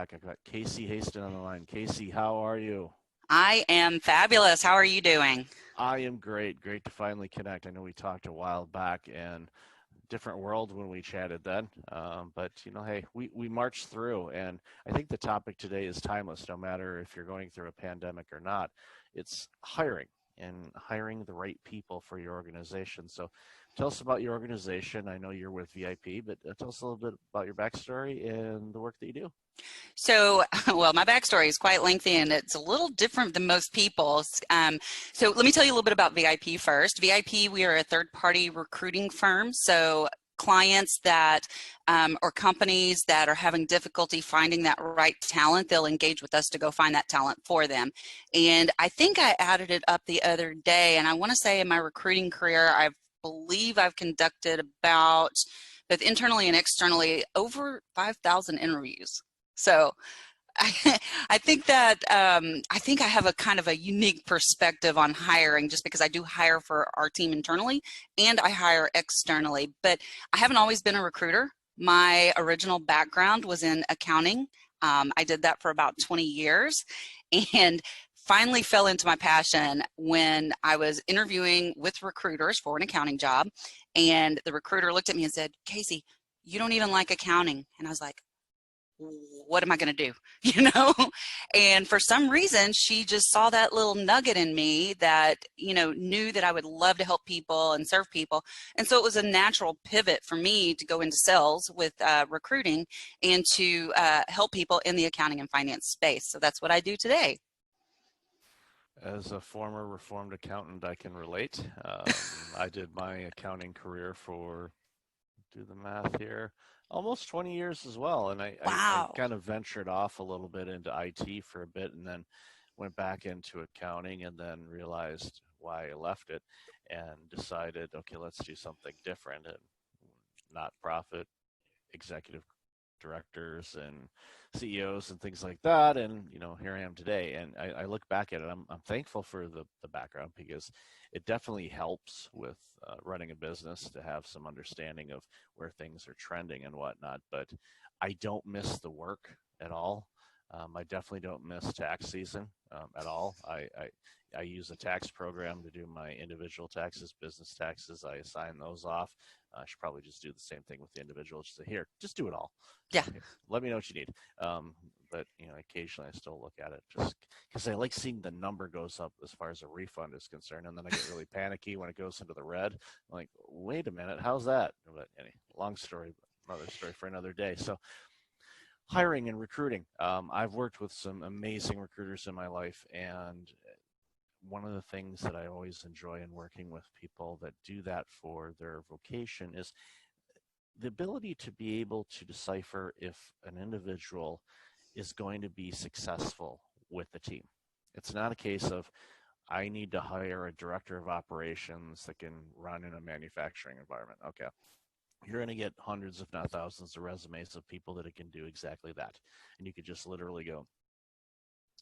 back. I've got Casey Hasten on the line. Casey, how are you? I am fabulous. How are you doing? I am great. Great to finally connect. I know we talked a while back and different world when we chatted then. But hey, we marched through, and I think the topic today is timeless, no matter if you're going through a pandemic or not. It's hiring and hiring the right people for your organization. So tell us about your organization. I know you're with VIP, but tell us a little bit about your backstory and the work that you do. So, well, my backstory is quite lengthy and it's a little different than most people's. So let me tell you a little bit about VIP first. VIP, we are a third-party recruiting firm. So clients that or companies that are having difficulty finding that right talent, they'll engage with us to go find that talent for them. And I think I added it up the other day, and I want to say in my recruiting career, I believe I've conducted about both internally and externally over 5,000 interviews. So I, I think that I think I have a kind of a unique perspective on hiring just because I do hire for our team internally and I hire externally. But I haven't always been a recruiter. My original background was in accounting. I did that for about 20 years and finally fell into my passion when I was interviewing with recruiters for an accounting job. And the recruiter looked at me and said, "Casey, you don't even like accounting." And I was like, "What am I going to do?" you know and for some reason she just saw that little nugget in me that knew that I would love to help people and serve people, and so it was a natural pivot for me to go into sales with recruiting and to help people in the accounting and finance space. So that's what I do today. As a former reformed accountant, I can relate. I did my accounting career for, do the math here, almost 20 years as well. And I Wow. kind of ventured off a little bit into IT for a bit and then went back into accounting and then realized why I left it and decided, okay, let's do something different and not profit executive directors and CEOs and things like that. And here I am today. And I look back at it. I'm thankful for the background because it definitely helps with running a business to have some understanding of where things are trending and whatnot. But I don't miss the work at all. I definitely don't miss tax season at all. I use a tax program to do my individual taxes, business taxes. I assign those off. I should probably just do the same thing with the individual. Just say, here, just do it all. Yeah. Here, let me know what you need. But occasionally I still look at it just because I like seeing the number goes up as far as a refund is concerned, and then I get really panicky when it goes into the red. I'm like, wait a minute, how's that? But long story, another story for another day. So hiring and recruiting. I've worked with some amazing recruiters in my life, and one of the things that I always enjoy in working with people that do that for their vocation is the ability to be able to decipher if an individual is going to be successful with the team. It's not a case of I need to hire a director of operations that can run in a manufacturing environment. Okay, you're going to get hundreds, if not thousands, of resumes of people that can do exactly that. And you could just literally go,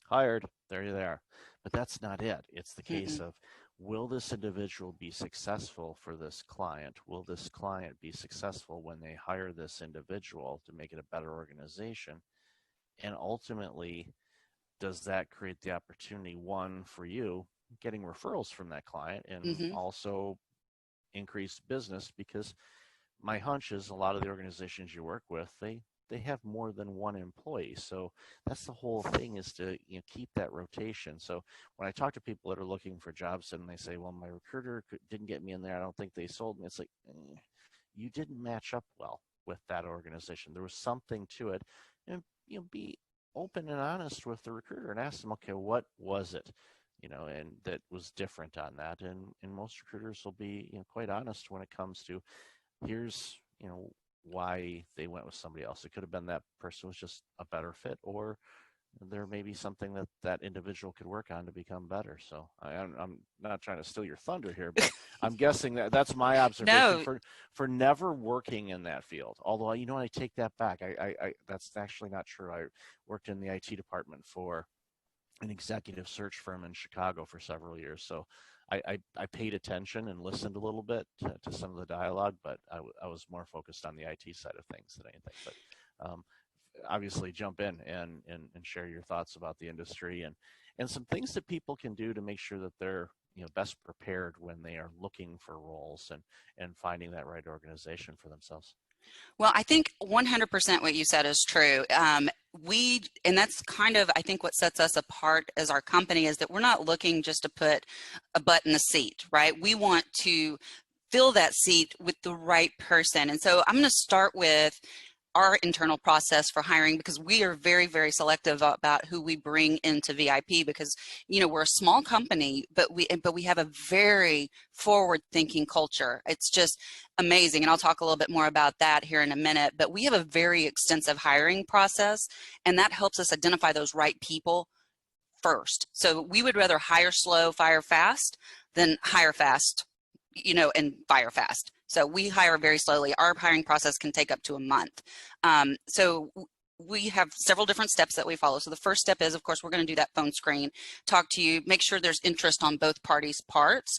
hired, there you are. But that's not it. It's the case Mm-mm. of, will this individual be successful for this client? Will this client be successful when they hire this individual to make it a better organization? And ultimately, does that create the opportunity, one, for you getting referrals from that client and Mm-hmm. also increased business? Because my hunch is a lot of the organizations you work with, they have more than one employee. So that's the whole thing, is to keep that rotation. So when I talk to people that are looking for jobs and they say, well, my recruiter didn't get me in there, I don't think they sold me, it's like, you didn't match up well with that organization. There was something to it. And be open and honest with the recruiter and ask them, okay, what was it, and that was different on that. And most recruiters will be quite honest when it comes to, here's why they went with somebody else. It could have been that person was just a better fit, or there may be something that that individual could work on to become better. So I'm not trying to steal your thunder here, but I'm guessing that that's my observation No. for never working in that field. Although I take that back. I that's actually not true. I worked in the IT department for an executive search firm in Chicago for several years. So I paid attention and listened a little bit to some of the dialogue, but I was more focused on the IT side of things than anything. But obviously jump in and share your thoughts about the industry and some things that people can do to make sure that they're best prepared when they are looking for roles and finding that right organization for themselves. Well, I think 100% what you said is true. And that's kind of, I think, what sets us apart as our company is that we're not looking just to put a butt in the seat, right? We want to fill that seat with the right person. And so I'm going to start with our internal process for hiring because we are very, very selective about who we bring into VIP because, we're a small company, but we have a very forward-thinking culture. It's just amazing. And I'll talk a little bit more about that here in a minute, but we have a very extensive hiring process, and that helps us identify those right people first. So we would rather hire slow, fire fast than hire fast, and fire fast. So we hire very slowly. Our hiring process can take up to a month. So we have several different steps that we follow. So the first step is, of course, we're going to do that phone screen, talk to you, make sure there's interest on both parties' parts.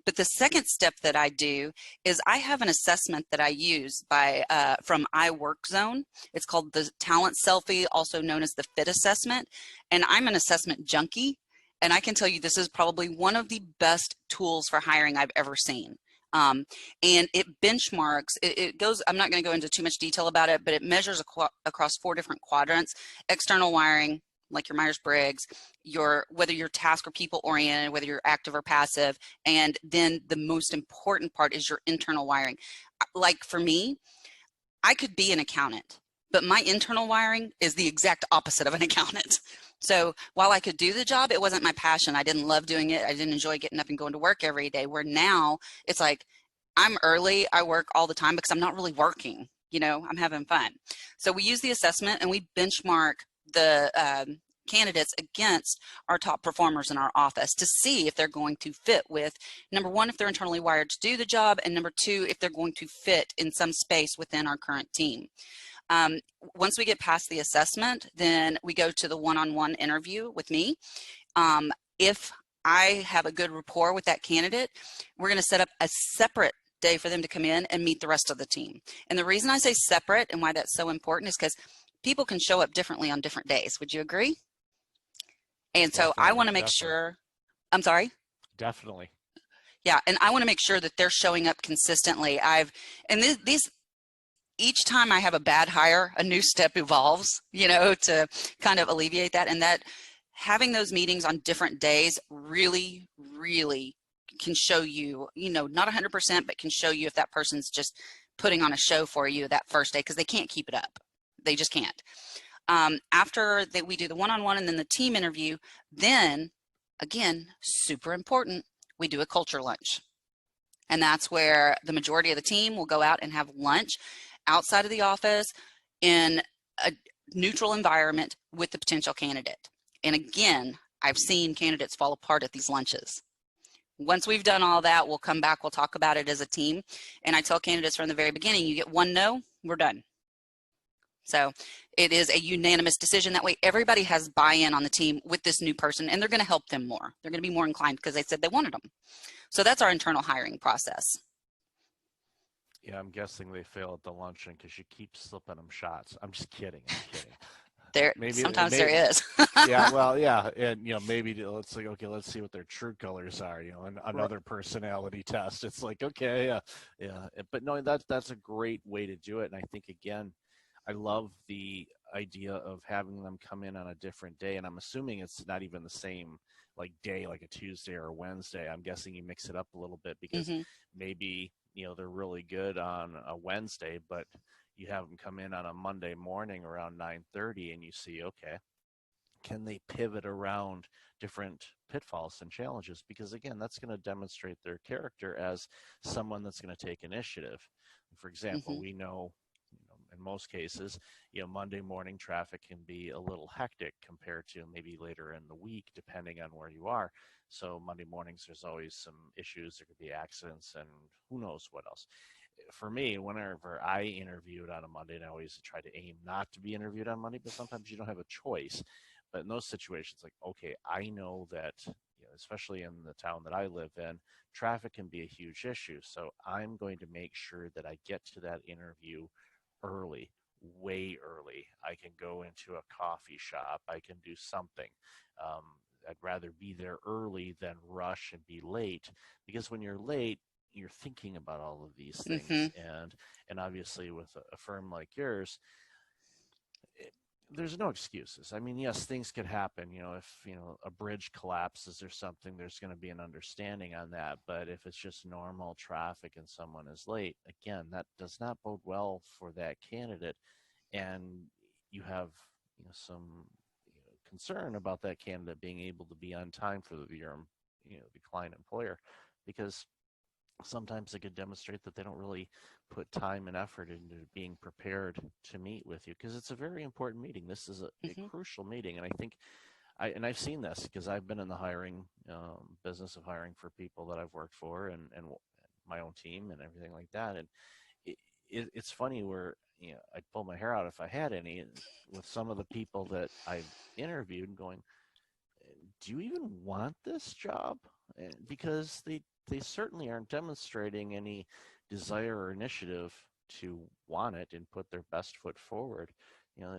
But the second step that I do is I have an assessment that I use from iWorkZone. It's called the Talent Selfie, also known as the Fit Assessment. And I'm an assessment junkie. And I can tell you this is probably one of the best tools for hiring I've ever seen. And it benchmarks, it goes, I'm not going to go into too much detail about it, but it measures across 4 different quadrants: external wiring, like your Myers-Briggs, whether you're task or people oriented, whether you're active or passive. And then the most important part is your internal wiring. Like for me, I could be an accountant, but my internal wiring is the exact opposite of an accountant. So while I could do the job, it wasn't my passion. I didn't love doing it. I didn't enjoy getting up and going to work every day, where now it's like I'm early. I work all the time because I'm not really working. I'm having fun. So we use the assessment and we benchmark the candidates against our top performers in our office to see if they're going to fit with, number one, if they're internally wired to do the job, and number two, if they're going to fit in some space within our current team. Once we get past the assessment, then we go to the one-on-one interview with me. If I have a good rapport with that candidate, we're going to set up a separate day for them to come in and meet the rest of the team. And the reason I say separate and why that's so important is because people can show up differently on different days. Would you agree? And so I want to make sure, I'm sorry? Definitely. Yeah, and I want to make sure that they're showing up consistently. Each time I have a bad hire, a new step evolves, to kind of alleviate that. And that having those meetings on different days really, really can show you, not 100%, but can show you if that person's just putting on a show for you that first day, because they can't keep it up. They just can't. After that, we do the one-on-one and then the team interview. Then, again, super important, we do a culture lunch. And that's where the majority of the team will go out and have lunch outside of the office in a neutral environment with the potential candidate. And again, I've seen candidates fall apart at these lunches. Once we've done all that, we'll come back, we'll talk about it as a team. And I tell candidates from the very beginning, you get one no, we're done. So it is a unanimous decision. That way everybody has buy-in on the team with this new person, and they're going to help them more. They're going to be more inclined because they said they wanted them. So that's our internal hiring process. Yeah, I'm guessing they fail at the luncheon because you keep slipping them shots. I'm just kidding. Sometimes there is. Yeah, well, yeah, and maybe let's like, okay, let's see what their true colors are. And another personality test. It's like, okay, yeah, but no, that's a great way to do it. And I think again, I love the idea of having them come in on a different day, and I'm assuming it's not even the same like day, like a Tuesday or a Wednesday. I'm guessing you mix it up a little bit because maybe they're really good on a Wednesday, but you have them come in on a Monday morning around 9:30, and you see, okay, can they pivot around different pitfalls and challenges? Because again, that's going to demonstrate their character as someone that's going to take initiative. For example, we know in most cases, Monday morning traffic can be a little hectic compared to maybe later in the week, depending on where you are. So Monday mornings, there's always some issues. There could be accidents and who knows what else. For me, whenever I interviewed on a Monday, and I always try to aim not to be interviewed on Monday, but sometimes you don't have a choice. But in those situations, like, okay, I know that, especially in the town that I live in, traffic can be a huge issue. So I'm going to make sure that I get to that interview early, way early. I can go into a coffee shop. I can do something. Um, I'd rather be there early than rush and be late, because when you're late, you're thinking about all of these Mm-hmm. things, and obviously with a firm like yours, it, there's no excuses. I mean, yes, things could happen. If a bridge collapses or something, there's going to be an understanding on that. But if it's just normal traffic and someone is late, again, that does not bode well for that candidate, and you have some concern about that candidate being able to be on time for the client employer, because sometimes they could demonstrate that they don't really put time and effort into being prepared to meet with you, because it's a very important meeting. This is a Mm-hmm. crucial meeting, and I think I've seen this because I've been in the hiring business of hiring for people that I've worked for, and my own team and everything like that. And it, it's funny where I'd pull my hair out if I had any with some of the people that I've interviewed, going, do you even want this job? Because they certainly aren't demonstrating any desire or initiative to want it and put their best foot forward.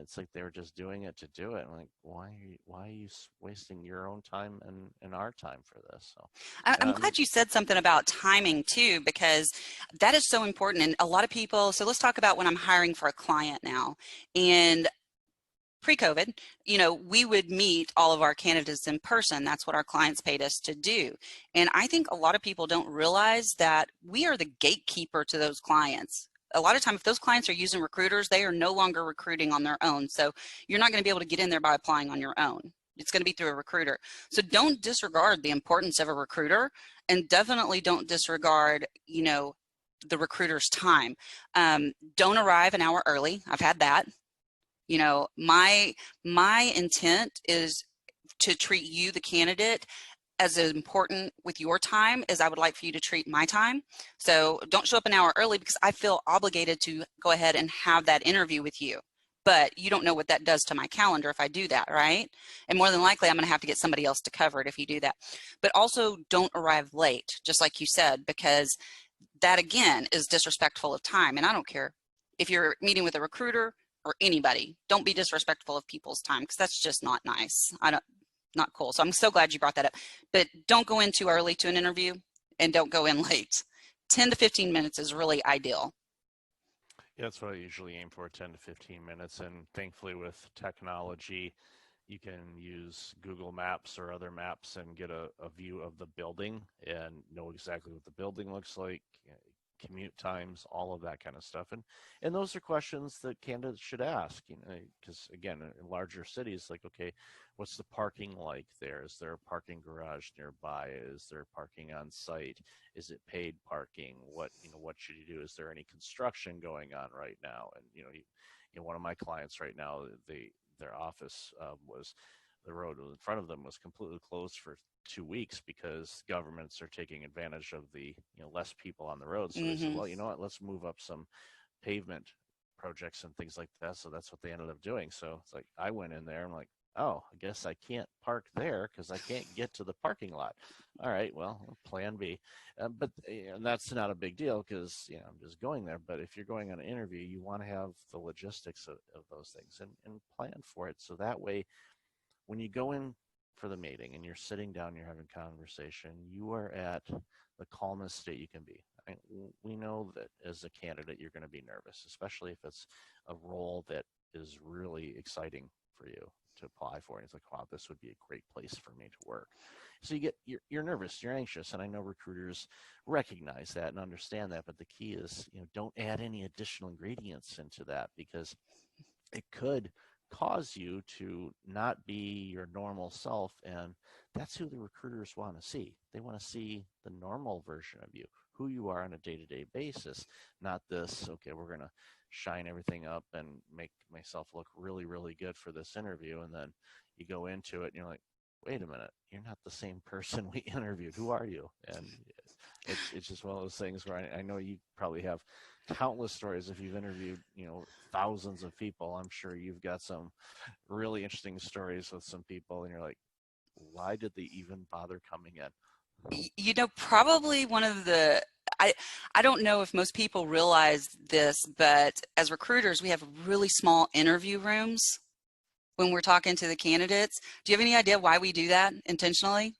It's like they were just doing it to do it. I'm like, why are you wasting your own time and our time for this? So, I'm um, glad you said something about timing too, because that is so important. And a lot of people, so let's talk about when I'm hiring for a client now. And pre-COVID, we would meet all of our candidates in person. That's what our clients paid us to do. And I think a lot of people don't realize that we are the gatekeeper to those clients. A lot of time, if those clients are using recruiters, they are no longer recruiting on their own. So you're not going to be able to get in there by applying on your own. It's going to be through a recruiter. So don't disregard the importance of a recruiter, and definitely don't disregard, the recruiter's time. Don't arrive an hour early. I've had that. My intent is to treat you, the candidate, as important with your time as I would like for you to treat my time. So don't show up an hour early, because I feel obligated to go ahead and have that interview with you. But you don't know what that does to my calendar if I do that, right? And more than likely, I'm going to have to get somebody else to cover it if you do that. But also don't arrive late, just like you said, because that again is disrespectful of time. And I don't care if you're meeting with a recruiter or anybody, don't be disrespectful of people's time, because that's just not nice. Not cool. So I'm so glad you brought that up. But don't go in too early to an interview, and don't go in late. 10 to 15 minutes is really ideal. yeah, that's what I usually aim for, 10 to 15 minutes. And thankfully, with technology, you can use Google Maps or other maps and get a view of the building and know exactly what the building looks like, commute times, all of that kind of stuff. And those are questions that candidates should ask, because again, in larger cities, like, okay, what's the parking like there? Is there a parking garage nearby? Is there parking on site? Is it paid parking? What should you do? Is there any construction going on right now? And one of my clients right now, their office was, the road in front of them was completely closed for 2 weeks because governments are taking advantage of the less people on the road. So they said, Mm-hmm. well, you know what, let's move up some pavement projects and things like that. So that's what they ended up doing. So it's like I went in there and like, oh, I guess I can't park there because I can't get to the parking lot. All right, well, plan B. But that's not a big deal because I'm just going there. But if you're going on an interview, you want to have the logistics of those things and plan for it. So that way, when you go in for the meeting and you're sitting down, you're having conversation, you are at the calmest state you can be. We know that as a candidate, you're going to be nervous, especially if it's a role that is really exciting for you to apply for. And it's like, wow, this would be a great place for me to work. So you're nervous, you're anxious, and I know recruiters recognize that and understand that. But the key is, don't add any additional ingredients into that, because it could cause you to not be your normal self, and that's who the recruiters want to see. They want to see the normal version of you, who you are on a day-to-day basis, not this, okay, we're going to shine everything up and make myself look really, really good for this interview, and then you go into it and you're like, wait a minute, you're not the same person we interviewed. Who are you? And it's just one of those things where I know you probably have countless stories. If you've interviewed thousands of people, I'm sure you've got some really interesting stories with some people, and you're like, why did they even bother coming in? Probably one of the I don't know if most people realize this, but as recruiters, we have really small interview rooms when we're talking to the candidates. Do you have any idea why we do that intentionally?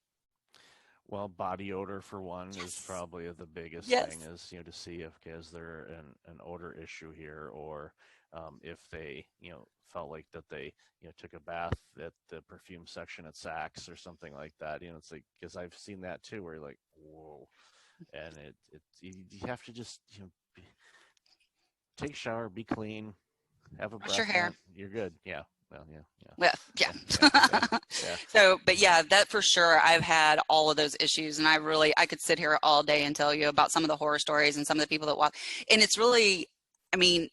Well, body odor for one is Yes. probably the biggest thing Yes. is, to see if is there an odor issue here, or if they, felt like that they, took a bath at the perfume section at Saks or something like that. It's like, because I've seen that too, where you're like, whoa, and you have to just, take a shower, be clean, have a Wash your breath hair. mint, you're good. Yeah. Well, yeah, yeah, Well, yeah. yeah, yeah, yeah, yeah. So, but yeah, that for sure. I've had all of those issues, and I could sit here all day and tell you about some of the horror stories and some of the people that walk. And it's really, I mean,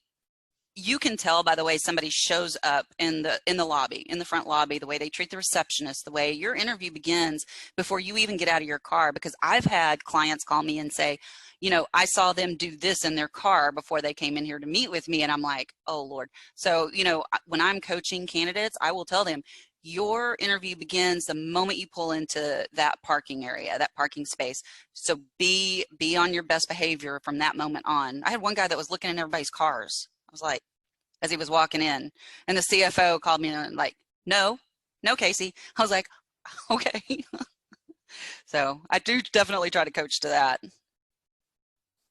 you can tell by the way somebody shows up in the lobby, in the front lobby, the way they treat the receptionist, the way your interview begins before you even get out of your car. Because I've had clients call me and say, I saw them do this in their car before they came in here to meet with me, and I'm like, oh Lord. So, when I'm coaching candidates, I will tell them your interview begins the moment you pull into that parking area, that parking space. So be on your best behavior from that moment on. I had one guy that was looking in everybody's cars. I was like, as he was walking in, and the CFO called me and like, no, no, Casey. I was like, okay. So I do definitely try to coach to that.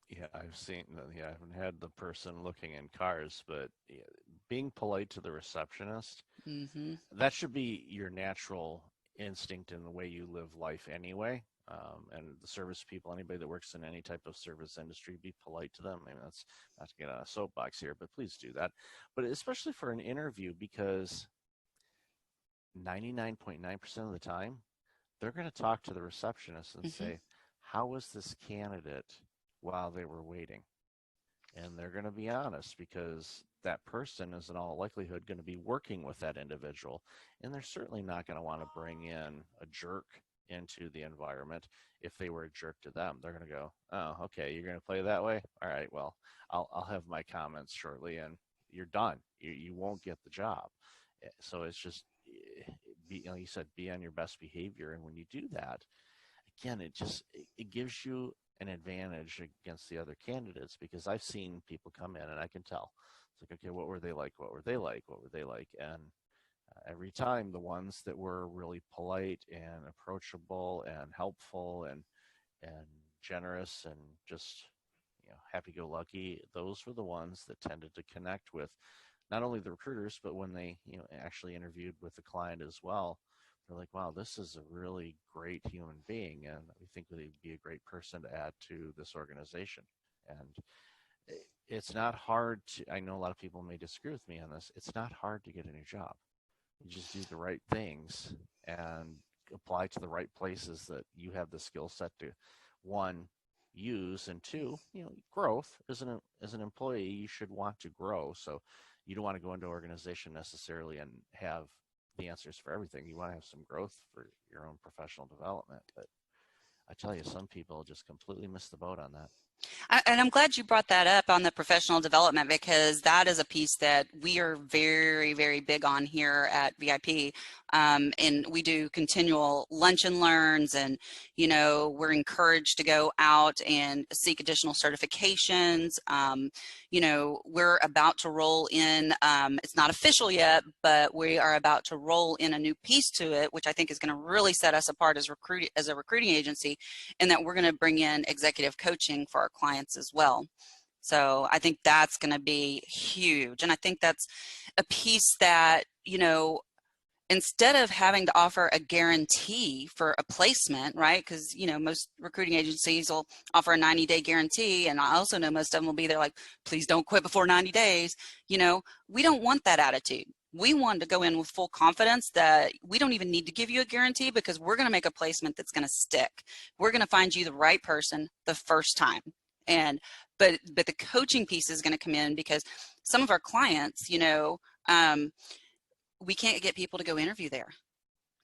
Yeah, I've seen. Yeah, I haven't had the person looking in cars, but yeah, being polite to the receptionist, Hmm. that should be your natural instinct in the way you live life anyway. And the service people, anybody that works in any type of service industry, be polite to them. I mean, that's not to get on a soapbox here, but please do that. But especially for an interview, because 99.9% of the time, they're going to talk to the receptionist and Hmm. say, how was this candidate while they were waiting? And they're going to be honest, because that person is in all likelihood going to be working with that individual, and they're certainly not going to want to bring in a jerk into the environment. If they were a jerk to them, they're going to go, oh, okay, you're going to play that way, all right, well, I'll have my comments shortly, and you're done. You won't get the job. So it's just, be, you said, be on your best behavior, and when you do that, again, it gives you an advantage against the other candidates, because I've seen people come in and I can tell. It's like, okay, what were they like? What were they like? What were they like? And every time, the ones that were really polite and approachable and helpful and generous and just, happy-go-lucky, those were the ones that tended to connect with not only the recruiters, but when they, actually interviewed with the client as well, they're like, wow, this is a really great human being, and we think they'd be a great person to add to this organization. And it's not hard to, I know a lot of people may disagree with me on this, it's not hard to get a new job. You just do the right things and apply to the right places that you have the skill set to, one, use, and two, growth. As an employee, you should want to grow. So you don't want to go into an organization necessarily and have the answers for everything. You want to have some growth for your own professional development. But I tell you, some people just completely miss the boat on that. And I'm glad you brought that up on the professional development, because that is a piece that we are very, very big on here at VIP. And we do continual lunch and learns, and, we're encouraged to go out and seek additional certifications. We're about to roll in, it's not official yet, but we are about to roll in a new piece to it, which I think is going to really set us apart as a recruiting agency, and that we're going to bring in executive coaching for our clients as well. So I think that's going to be huge. And I think that's a piece that, instead of having to offer a guarantee for a placement, right? Because, most recruiting agencies will offer a 90-day guarantee. And I also know most of them will be there like, please don't quit before 90 days. We don't want that attitude. We want to go in with full confidence that we don't even need to give you a guarantee, because we're going to make a placement that's going to stick. We're going to find you the right person the first time. And but the coaching piece is going to come in, because some of our clients, we can't get people to go interview there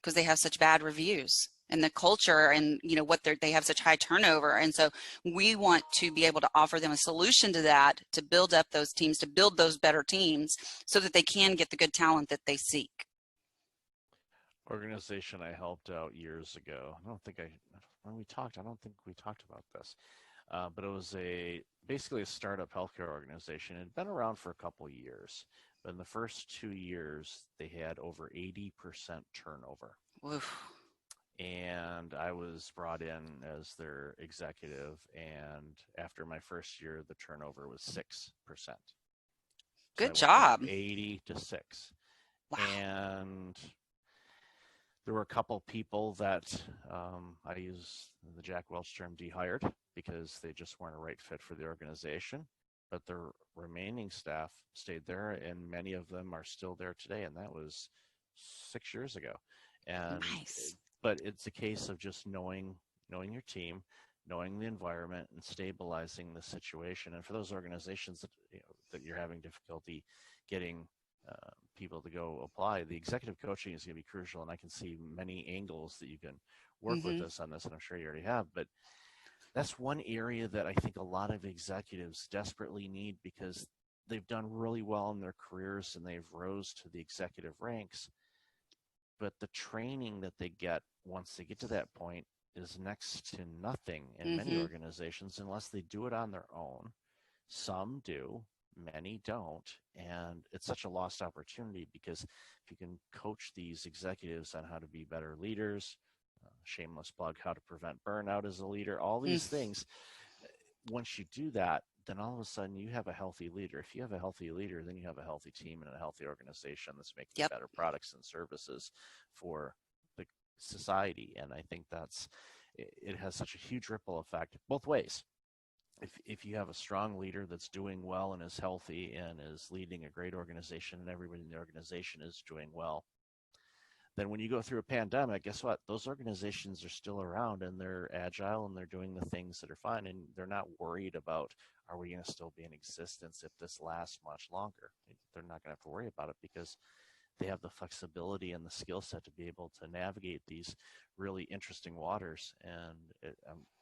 because they have such bad reviews, and the culture, and what they have such high turnover. And so we want to be able to offer them a solution to that, to build up those teams, to build those better teams, so that they can get the good talent that they seek. Organization I helped out years ago. I don't think I, when we talked, I don't think we talked about this. but it was basically a startup healthcare organization. It had been around for a couple years, but in the first 2 years, they had over 80% turnover. Oof. And I was brought in as their executive. And after my first year, the turnover was 6%. So I Good went from job. 80 to 6. Wow. And there were a couple people that I use the Jack Welch term dehired because they just weren't a right fit for the organization. But the remaining staff stayed there, and many of them are still there today. And that was 6 years ago. And Nice. but it's a case of just knowing your team, knowing the environment, and stabilizing the situation. And for those organizations that that you're having difficulty getting people to go apply, the executive coaching is going to be crucial. And I can see many angles that you can work with Mm-hmm. us on this, and I'm sure you already have. But that's one area that I think a lot of executives desperately need because they've done really well in their careers and they've rose to the executive ranks, but the training that they get once they get to that point is next to nothing in many Mm-hmm. organizations unless they do it on their own. Some do, many don't, and it's such a lost opportunity because if you can coach these executives on how to be better leaders, shameless plug, how to prevent burnout as a leader, all these things, once you do that, then all of a sudden you have a healthy leader. If you have a healthy leader, then you have a healthy team and a healthy organization that's making Yep. better products and services for the society. And I think it has such a huge ripple effect both ways. If you have a strong leader that's doing well and is healthy and is leading a great organization and everybody in the organization is doing well, then when you go through a pandemic, guess what? Those organizations are still around and they're agile and they're doing the things that are fine, and they're not worried about, are we going to still be in existence if this lasts much longer? They're not going to have to worry about it because they have the flexibility and the skill set to be able to navigate these really interesting waters. And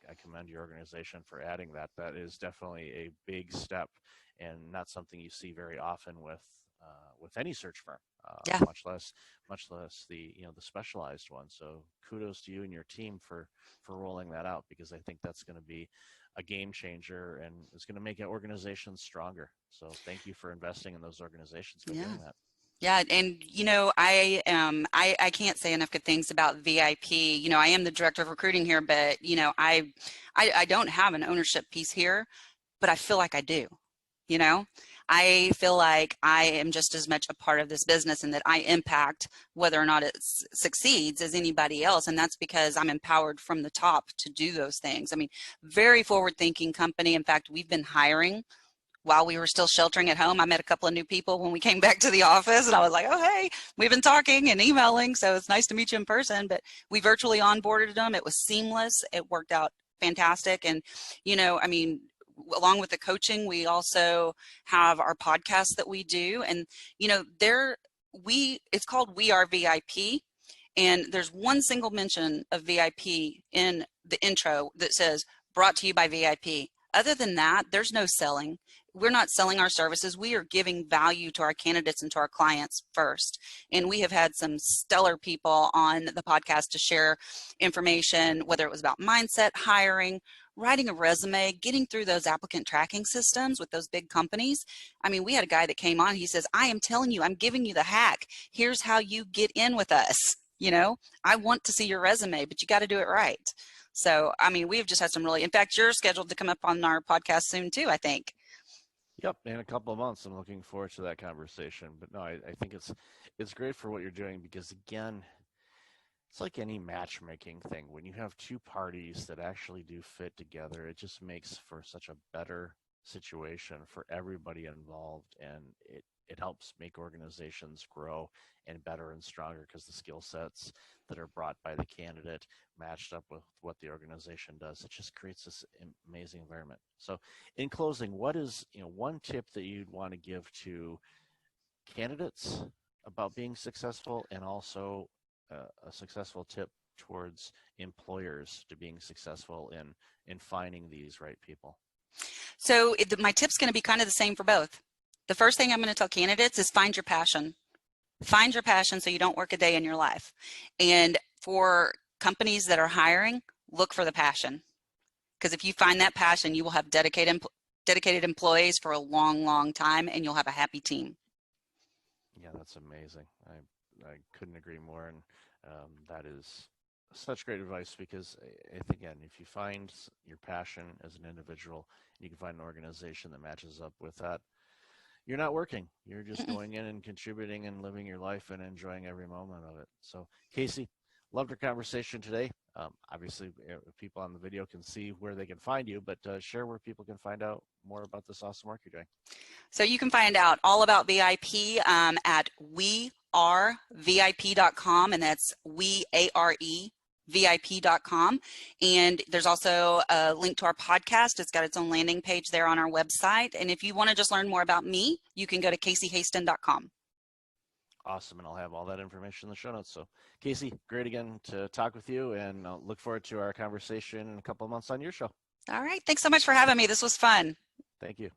I commend your organization for adding that. That is definitely a big step and not something you see very often with any search firm, Yeah. much less the the specialized one. So kudos to you and your team for rolling that out because I think that's going to be a game changer and it's going to make organizations stronger. So thank you for investing in those organizations by Yeah. doing that. Yeah, and I can't say enough good things about VIP. I am the director of recruiting here, but I don't have an ownership piece here, but I feel like I do. You know, I feel like I am just as much a part of this business and that I impact whether or not it succeeds as anybody else. And that's because I'm empowered from the top to do those things. I mean, very forward thinking company. In fact, we've been hiring while we were still sheltering at home. I met a couple of new people when we came back to the office and I was like, oh, hey, we've been talking and emailing. So it's nice to meet you in person, but we virtually onboarded them. It was seamless. It worked out fantastic. And, I mean, along with the coaching, we also have our podcast that we do. And, it's called We Are VIP. And there's one single mention of VIP in the intro that says brought to you by VIP. Other than that, there's no selling. We're not selling our services. We are giving value to our candidates and to our clients first. And we have had some stellar people on the podcast to share information, whether it was about mindset, hiring, writing a resume, getting through those applicant tracking systems with those big companies. I mean, we had a guy that came on, he says, I am telling you, I'm giving you the hack. Here's how you get in with us. I want to see your resume, but you got to do it right. So, I mean, we've just had some really, in fact, you're scheduled to come up on our podcast soon too, I think. Yep, in a couple of months, I'm looking forward to that conversation. But no, I think it's great for what you're doing because again, it's like any matchmaking thing. When you have two parties that actually do fit together, it just makes for such a better situation for everybody involved, and it helps make organizations grow and better and stronger because the skill sets that are brought by the candidate matched up with what the organization does. It just creates this amazing environment. So in closing, what is one tip that you'd want to give to candidates about being successful, and also a successful tip towards employers to being successful in finding these right people? So my tip's going to be kind of the same for both. The first thing I'm going to tell candidates is find your passion. Find your passion so you don't work a day in your life. And for companies that are hiring, look for the passion. Because if you find that passion, you will have dedicated employees for a long, long time, and you'll have a happy team. Yeah, that's amazing. I couldn't agree more, and that is such great advice because again, if you find your passion as an individual, you can find an organization that matches up with that. You're not working. You're just going in and contributing and living your life and enjoying every moment of it. So, Casey, loved our conversation today. Obviously, people on the video can see where they can find you, but share where people can find out more about this awesome work you're doing. So you can find out all about VIP at wearevip.com, and that's VIP.com. And there's also a link to our podcast. It's got its own landing page there on our website. And if you want to just learn more about me, you can go to CaseyHasten.com. Awesome, and I'll have all that information in the show notes. So, Casey, great again to talk with you, and I'll look forward to our conversation in a couple of months on your show. All right. Thanks so much for having me. This was fun. Thank you.